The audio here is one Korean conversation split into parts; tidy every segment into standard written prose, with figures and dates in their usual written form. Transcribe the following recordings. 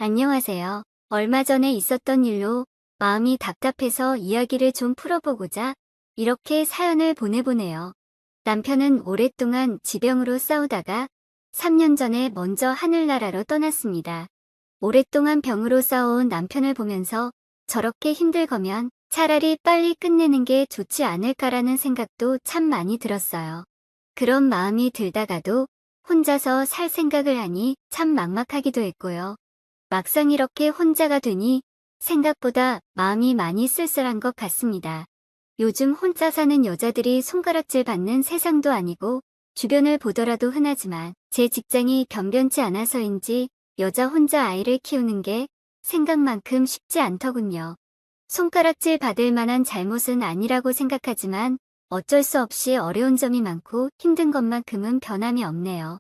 안녕하세요. 얼마 전에 있었던 일로 마음이 답답해서 이야기를 좀 풀어보고자 이렇게 사연을 보내보네요. 남편은 오랫동안 지병으로 싸우다가 3년 전에 먼저 하늘나라로 떠났습니다. 오랫동안 병으로 싸워온 남편을 보면서 저렇게 힘들 거면 차라리 빨리 끝내는 게 좋지 않을까라는 생각도 참 많이 들었어요. 그런 마음이 들다가도 혼자서 살 생각을 하니 참 막막하기도 했고요. 막상 이렇게 혼자가 되니 생각보다 마음이 많이 쓸쓸한 것 같습니다. 요즘 혼자 사는 여자들이 손가락질 받는 세상도 아니고 주변을 보더라도 흔하지만 제 직장이 변변치 않아서인지 여자 혼자 아이를 키우는 게 생각만큼 쉽지 않더군요. 손가락질 받을 만한 잘못은 아니라고 생각하지만 어쩔 수 없이 어려운 점이 많고 힘든 것만큼은 변함이 없네요.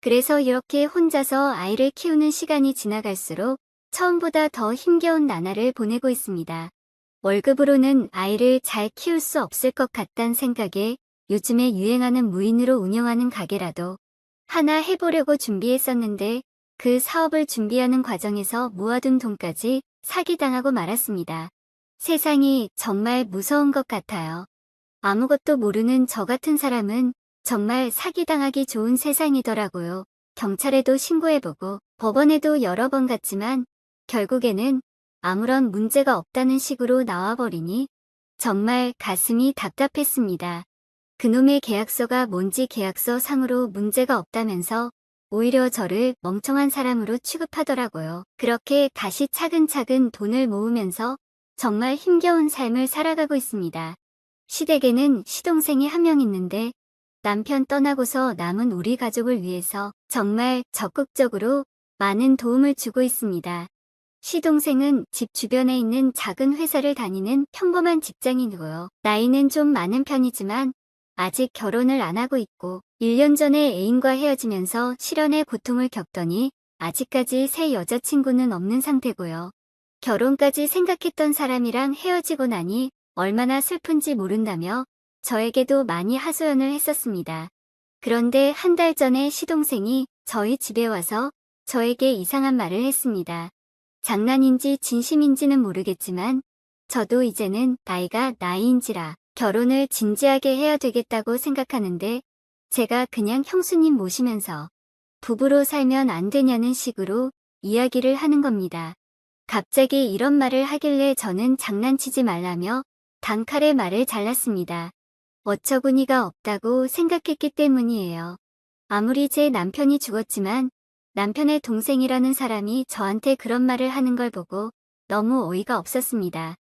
그래서 이렇게 혼자서 아이를 키우는 시간이 지나갈수록 처음보다 더 힘겨운 나날을 보내고 있습니다. 월급으로는 아이를 잘 키울 수 없을 것 같단 생각에 요즘에 유행하는 무인으로 운영하는 가게라도 하나 해보려고 준비했었는데 그 사업을 준비하는 과정에서 모아둔 돈까지 사기당하고 말았습니다. 세상이 정말 무서운 것 같아요. 아무것도 모르는 저 같은 사람은 정말 사기당하기 좋은 세상이더라고요. 경찰에도 신고해보고 법원에도 여러 번 갔지만 결국에는 아무런 문제가 없다는 식으로 나와버리니 정말 가슴이 답답했습니다. 그놈의 계약서가 뭔지 계약서 상으로 문제가 없다면서 오히려 저를 멍청한 사람으로 취급하더라고요. 그렇게 다시 차근차근 돈을 모으면서 정말 힘겨운 삶을 살아가고 있습니다. 시댁에는 시동생이 한 명 있는데 남편 떠나고서 남은 우리 가족을 위해서 정말 적극적으로 많은 도움을 주고 있습니다. 시동생은 집 주변에 있는 작은 회사를 다니는 평범한 직장인이고요. 나이는 좀 많은 편이지만 아직 결혼을 안 하고 있고 1년 전에 애인과 헤어지면서 실연의 고통을 겪더니 아직까지 새 여자친구는 없는 상태고요. 결혼까지 생각했던 사람이랑 헤어지고 나니 얼마나 슬픈지 모른다며 저에게도 많이 하소연을 했었습니다. 그런데 한 달 전에 시동생이 저희 집에 와서 저에게 이상한 말을 했습니다. 장난인지 진심인지는 모르겠지만 저도 이제는 나이가 나이인지라 결혼을 진지하게 해야 되겠다고 생각하는데 제가 그냥 형수님 모시면서 부부로 살면 안 되냐는 식으로 이야기를 하는 겁니다. 갑자기 이런 말을 하길래 저는 장난치지 말라며 단칼에 말을 잘랐습니다. 어처구니가 없다고 생각했기 때문이에요. 아무리 제 남편이 죽었지만 남편의 동생이라는 사람이 저한테 그런 말을 하는 걸 보고 너무 어이가 없었습니다.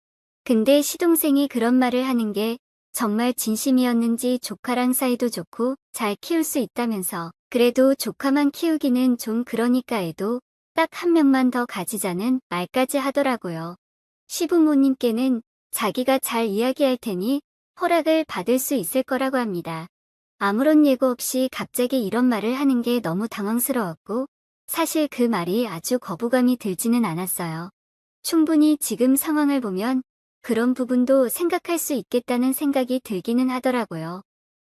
근데 시동생이 그런 말을 하는 게 정말 진심이었는지 조카랑 사이도 좋고 잘 키울 수 있다면서 그래도 조카만 키우기는 좀 그러니까 해도 딱 한 명만 더 가지자는 말까지 하더라고요. 시부모님께는 자기가 잘 이야기할 테니 허락을 받을 수 있을 거라고 합니다. 아무런 예고 없이 갑자기 이런 말을 하는 게 너무 당황스러웠고 사실 그 말이 아주 거부감이 들지는 않았어요. 충분히 지금 상황을 보면 그런 부분도 생각할 수 있겠다는 생각이 들기는 하더라고요.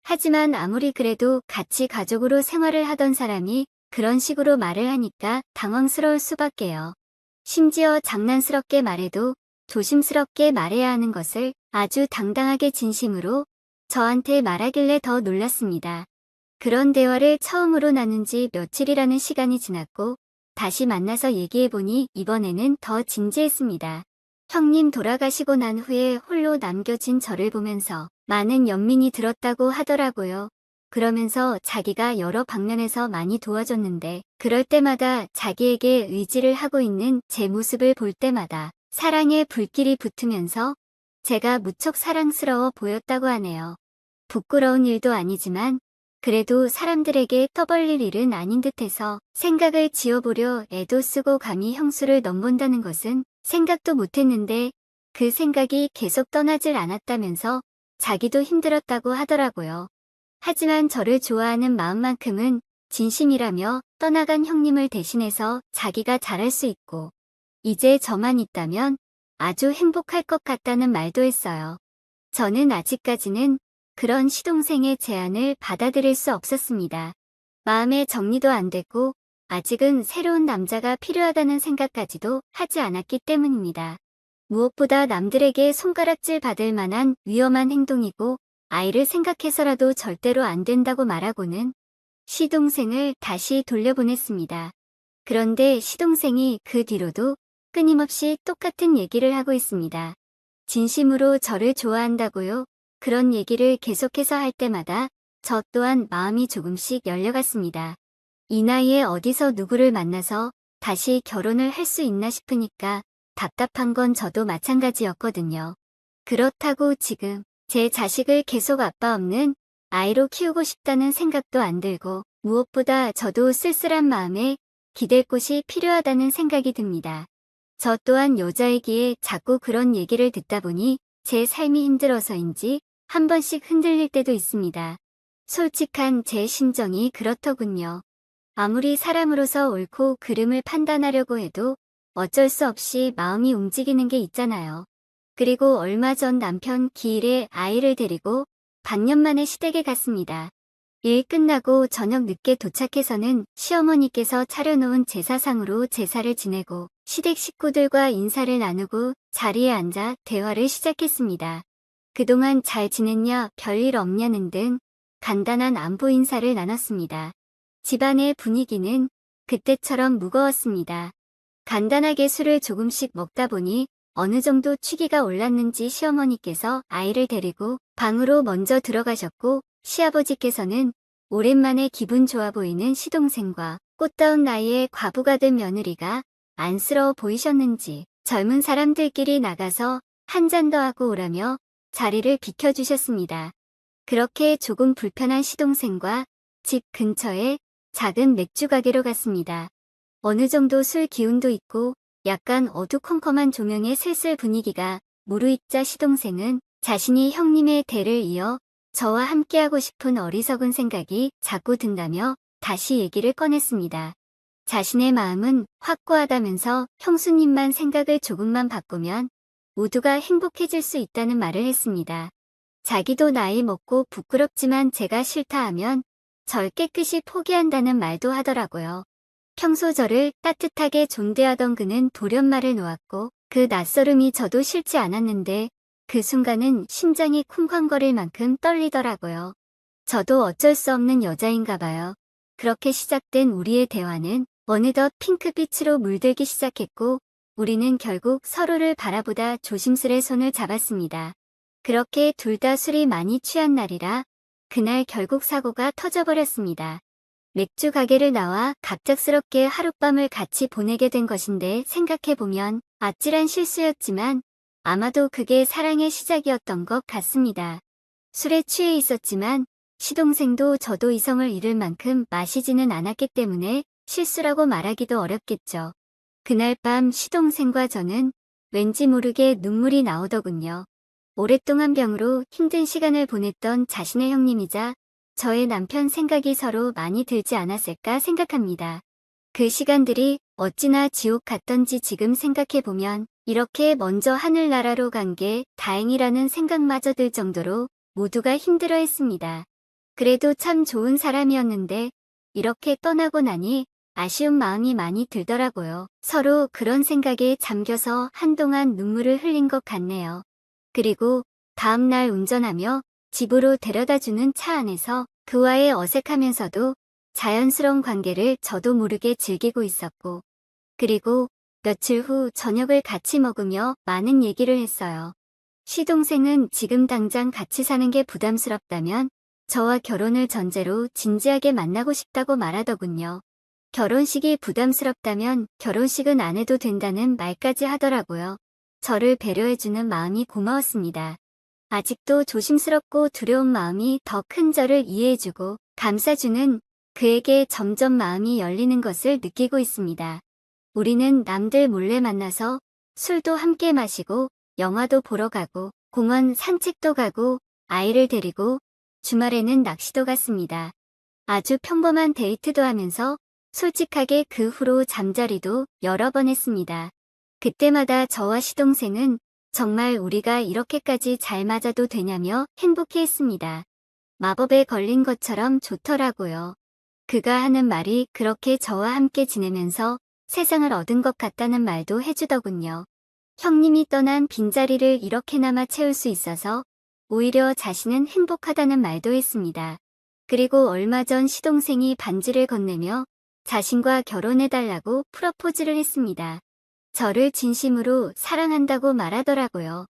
하지만 아무리 그래도 같이 가족으로 생활을 하던 사람이 그런 식으로 말을 하니까 당황스러울 수밖에요. 심지어 장난스럽게 말해도 조심스럽게 말해야 하는 것을 아주 당당하게 진심으로 저한테 말하길래 더 놀랐습니다. 그런 대화를 처음으로 나눈 지 며칠이라는 시간이 지났고 다시 만나서 얘기해보니 이번에는 더 진지했습니다. 형님 돌아가시고 난 후에 홀로 남겨진 저를 보면서 많은 연민이 들었다고 하더라고요. 그러면서 자기가 여러 방면에서 많이 도와줬는데 그럴 때마다 자기에게 의지를 하고 있는 제 모습을 볼 때마다 사랑의 불길이 붙으면서 제가 무척 사랑스러워 보였다고 하네요. 부끄러운 일도 아니지만 그래도 사람들에게 떠벌릴 일은 아닌 듯해서 생각을 지어보려 애도 쓰고 감히 형수를 넘본다는 것은 생각도 못했는데 그 생각이 계속 떠나질 않았다면서 자기도 힘들었다고 하더라고요. 하지만 저를 좋아하는 마음만큼은 진심이라며 떠나간 형님을 대신해서 자기가 잘할 수 있고 이제 저만 있다면 아주 행복할 것 같다는 말도 했어요. 저는 아직까지는 그런 시동생의 제안을 받아들일 수 없었습니다. 마음의 정리도 안 됐고 아직은 새로운 남자가 필요하다는 생각까지도 하지 않았기 때문입니다. 무엇보다 남들에게 손가락질 받을 만한 위험한 행동이고 아이를 생각해서라도 절대로 안 된다고 말하고는 시동생을 다시 돌려보냈습니다. 그런데 시동생이 그 뒤로도 끊임없이 똑같은 얘기를 하고 있습니다. 진심으로 저를 좋아한다고요? 그런 얘기를 계속해서 할 때마다 저 또한 마음이 조금씩 열려갔습니다. 이 나이에 어디서 누구를 만나서 다시 결혼을 할 수 있나 싶으니까 답답한 건 저도 마찬가지였거든요. 그렇다고 지금 제 자식을 계속 아빠 없는 아이로 키우고 싶다는 생각도 안 들고 무엇보다 저도 쓸쓸한 마음에 기댈 곳이 필요하다는 생각이 듭니다. 저 또한 여자이기에 자꾸 그런 얘기를 듣다 보니 제 삶이 힘들어서인지 한 번씩 흔들릴 때도 있습니다. 솔직한 제 심정이 그렇더군요. 아무리 사람으로서 옳고 그름을 판단하려고 해도 어쩔 수 없이 마음이 움직이는 게 있잖아요. 그리고 얼마 전 남편 기일에 아이를 데리고 반년 만에 시댁에 갔습니다. 일 끝나고 저녁 늦게 도착해서는 시어머니께서 차려놓은 제사상으로 제사를 지내고 시댁 식구들과 인사를 나누고 자리에 앉아 대화를 시작했습니다. 그동안 잘 지냈냐, 별일 없냐는 등 간단한 안부 인사를 나눴습니다. 집안의 분위기는 그때처럼 무거웠습니다. 간단하게 술을 조금씩 먹다 보니 어느 정도 취기가 올랐는지 시어머니께서 아이를 데리고 방으로 먼저 들어가셨고 시아버지께서는 오랜만에 기분 좋아 보이는 시동생과 꽃다운 나이에 과부가 된 며느리가 안쓰러워 보이셨는지 젊은 사람들끼리 나가서 한 잔 더 하고 오라며 자리를 비켜주셨습니다. 그렇게 조금 불편한 시동생과 집 근처에 작은 맥주 가게로 갔습니다. 어느 정도 술 기운도 있고 약간 어두컴컴한 조명의 슬슬 분위기가 무르익자 시동생은 자신이 형님의 대를 이어 저와 함께하고 싶은 어리석은 생각이 자꾸 든다며 다시 얘기를 꺼냈습니다. 자신의 마음은 확고하다면서 형수님만 생각을 조금만 바꾸면 모두가 행복해질 수 있다는 말을 했습니다. 자기도 나이 먹고 부끄럽지만 제가 싫다 하면 절 깨끗이 포기한다는 말도 하더라고요. 평소 저를 따뜻하게 존대하던 그는 돌연말을 놓았고 그 낯설음이 저도 싫지 않았는데 그 순간은 심장이 쿵쾅거릴 만큼 떨리더라고요. 저도 어쩔 수 없는 여자인가 봐요. 그렇게 시작된 우리의 대화는 어느덧 핑크빛으로 물들기 시작했고 우리는 결국 서로를 바라보다 조심스레 손을 잡았습니다. 그렇게 둘 다 술이 많이 취한 날이라 그날 결국 사고가 터져버렸습니다. 맥주 가게를 나와 갑작스럽게 하룻밤을 같이 보내게 된 것인데 생각해보면 아찔한 실수였지만 아마도 그게 사랑의 시작이었던 것 같습니다. 술에 취해 있었지만 시동생도 저도 이성을 잃을 만큼 마시지는 않았기 때문에 실수라고 말하기도 어렵겠죠. 그날 밤 시동생과 저는 왠지 모르게 눈물이 나오더군요. 오랫동안 병으로 힘든 시간을 보냈던 자신의 형님이자 저의 남편 생각이 서로 많이 들지 않았을까 생각합니다. 그 시간들이 어찌나 지옥 같던지 지금 생각해보면 이렇게 먼저 하늘나라로 간 게 다행이라는 생각마저 들 정도로 모두가 힘들어했습니다. 그래도 참 좋은 사람이었는데 이렇게 떠나고 나니 아쉬운 마음이 많이 들더라고요. 서로 그런 생각에 잠겨서 한동안 눈물을 흘린 것 같네요. 그리고 다음날 운전하며 집으로 데려다주는 차 안에서 그와의 어색하면서도 자연스러운 관계를 저도 모르게 즐기고 있었고 그리고 며칠 후 저녁을 같이 먹으며 많은 얘기를 했어요. 시동생은 지금 당장 같이 사는 게 부담스럽다면 저와 결혼을 전제로 진지하게 만나고 싶다고 말하더군요. 결혼식이 부담스럽다면 결혼식은 안 해도 된다는 말까지 하더라고요. 저를 배려해주는 마음이 고마웠습니다. 아직도 조심스럽고 두려운 마음이 더 큰 저를 이해해주고 감싸주는 그에게 점점 마음이 열리는 것을 느끼고 있습니다. 우리는 남들 몰래 만나서 술도 함께 마시고 영화도 보러 가고 공원 산책도 가고 아이를 데리고 주말에는 낚시도 갔습니다. 아주 평범한 데이트도 하면서 솔직하게 그 후로 잠자리도 여러 번 했습니다. 그때마다 저와 시동생은 정말 우리가 이렇게까지 잘 맞아도 되냐며 행복해했습니다. 마법에 걸린 것처럼 좋더라고요. 그가 하는 말이 그렇게 저와 함께 지내면서 세상을 얻은 것 같다는 말도 해주더군요. 형님이 떠난 빈자리를 이렇게나마 채울 수 있어서 오히려 자신은 행복하다는 말도 했습니다. 그리고 얼마 전 시동생이 반지를 건네며 자신과 결혼해달라고 프러포즈를 했습니다. 저를 진심으로 사랑한다고 말하더라고요.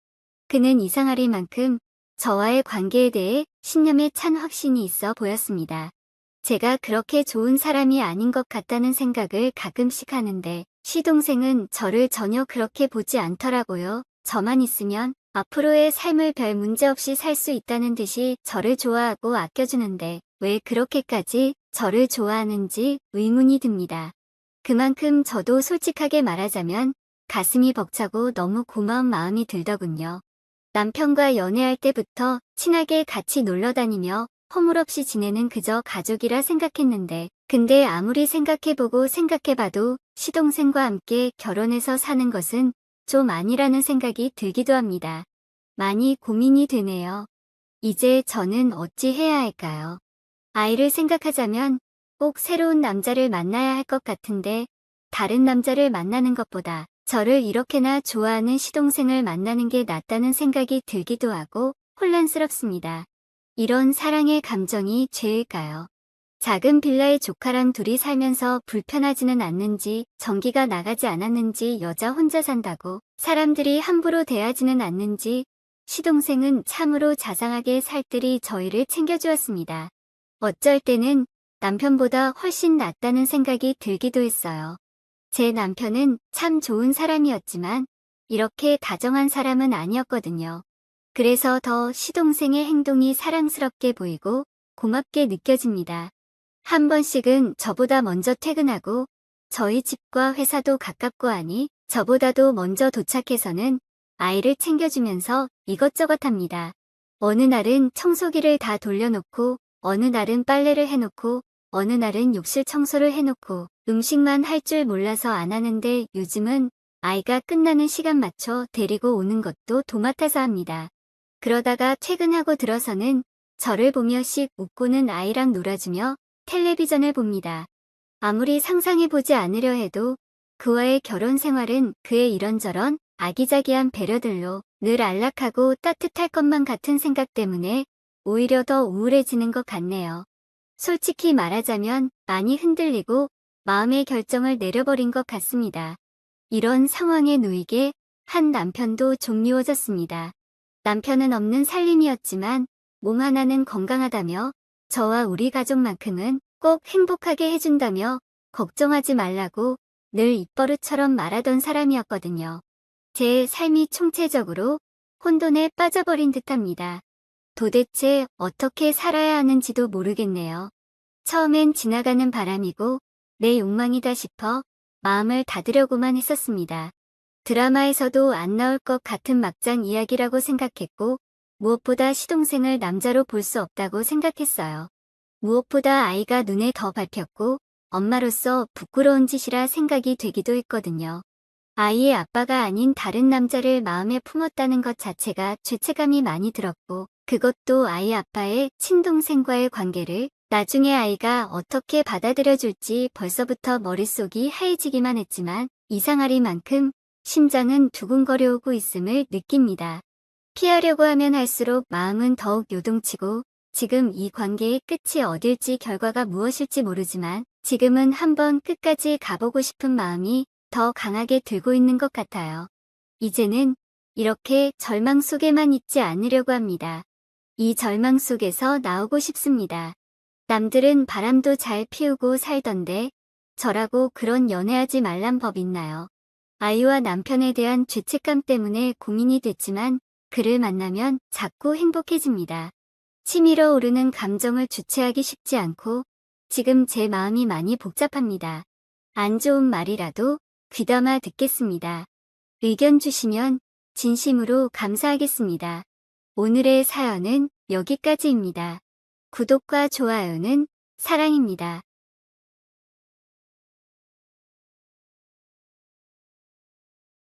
그는 이상하리만큼 저와의 관계에 대해 신념에 찬 확신이 있어 보였습니다. 제가 그렇게 좋은 사람이 아닌 것 같다는 생각을 가끔씩 하는데 시동생은 저를 전혀 그렇게 보지 않더라고요. 저만 있으면 앞으로의 삶을 별 문제 없이 살 수 있다는 듯이 저를 좋아하고 아껴주는데 왜 그렇게까지 저를 좋아하는지 의문이 듭니다. 그만큼 저도 솔직하게 말하자면 가슴이 벅차고 너무 고마운 마음이 들더군요. 남편과 연애할 때부터 친하게 같이 놀러 다니며 허물없이 지내는 그저 가족이라 생각했는데 근데 아무리 생각해보고 생각해봐도 시동생과 함께 결혼해서 사는 것은 좀 아니라는 생각이 들기도 합니다. 많이 고민이 되네요. 이제 저는 어찌 해야 할까요? 아이를 생각하자면 꼭 새로운 남자를 만나야 할 것 같은데 다른 남자를 만나는 것보다 저를 이렇게나 좋아하는 시동생을 만나는 게 낫다는 생각이 들기도 하고 혼란스럽습니다. 이런 사랑의 감정이 죄일까요? 작은 빌라에 조카랑 둘이 살면서 불편하지는 않는지, 전기가 나가지 않았는지, 여자 혼자 산다고 사람들이 함부로 대하지는 않는지, 시동생은 참으로 자상하게 살뜰히 저희를 챙겨주었습니다. 어쩔 때는 남편보다 훨씬 낫다는 생각이 들기도 했어요. 제 남편은 참 좋은 사람이었지만 이렇게 다정한 사람은 아니었거든요. 그래서 더 시동생의 행동이 사랑스럽게 보이고 고맙게 느껴집니다. 한 번씩은 저보다 먼저 퇴근하고 저희 집과 회사도 가깝고 하니 저보다도 먼저 도착해서는 아이를 챙겨주면서 이것저것 합니다. 어느 날은 청소기를 다 돌려놓고 어느 날은 빨래를 해놓고 어느 날은 욕실 청소를 해놓고 음식만 할 줄 몰라서 안 하는데 요즘은 아이가 끝나는 시간 맞춰 데리고 오는 것도 도맡아서 합니다. 그러다가 퇴근하고 들어서는 저를 보며 씩 웃고는 아이랑 놀아주며 텔레비전을 봅니다. 아무리 상상해보지 않으려 해도 그와의 결혼 생활은 그의 이런저런 아기자기한 배려들로 늘 안락하고 따뜻할 것만 같은 생각 때문에 오히려 더 우울해지는 것 같네요. 솔직히 말하자면 많이 흔들리고 마음의 결정을 내려버린 것 같습니다. 이런 상황에 놓이게 한 남편도 좀 미워졌습니다. 남편은 없는 살림이었지만 몸 하나는 건강하다며 저와 우리 가족만큼은 꼭 행복하게 해준다며 걱정하지 말라고 늘 입버릇처럼 말하던 사람이었거든요. 제 삶이 총체적으로 혼돈에 빠져버린 듯합니다. 도대체 어떻게 살아야 하는지도 모르겠네요. 처음엔 지나가는 바람이고 내 욕망이다 싶어 마음을 닫으려고만 했었습니다. 드라마에서도 안 나올 것 같은 막장 이야기라고 생각했고 무엇보다 시동생을 남자로 볼 수 없다고 생각했어요. 무엇보다 아이가 눈에 더 밟혔고 엄마로서 부끄러운 짓이라 생각이 되기도 했거든요. 아이의 아빠가 아닌 다른 남자를 마음에 품었다는 것 자체가 죄책감이 많이 들었고 그것도 아이 아빠의 친동생과의 관계를 나중에 아이가 어떻게 받아들여줄지 벌써부터 머릿속이 하얘지기만 했지만 이상하리만큼 심장은 두근거려 오고 있음을 느낍니다. 피하려고 하면 할수록 마음은 더욱 요동치고 지금 이 관계의 끝이 어딜지 결과가 무엇일지 모르지만 지금은 한번 끝까지 가보고 싶은 마음이 더 강하게 들고 있는 것 같아요. 이제는 이렇게 절망 속에만 있지 않으려고 합니다. 이 절망 속에서 나오고 싶습니다. 남들은 바람도 잘 피우고 살던데 저라고 그런 연애하지 말란 법 있나요? 아이와 남편에 대한 죄책감 때문에 고민이 됐지만 그를 만나면 자꾸 행복해집니다. 치밀어 오르는 감정을 주체하기 쉽지 않고 지금 제 마음이 많이 복잡합니다. 안 좋은 말이라도 귀담아 듣겠습니다. 의견 주시면 진심으로 감사하겠습니다. 오늘의 사연은 여기까지입니다. 구독과 좋아요는 사랑입니다.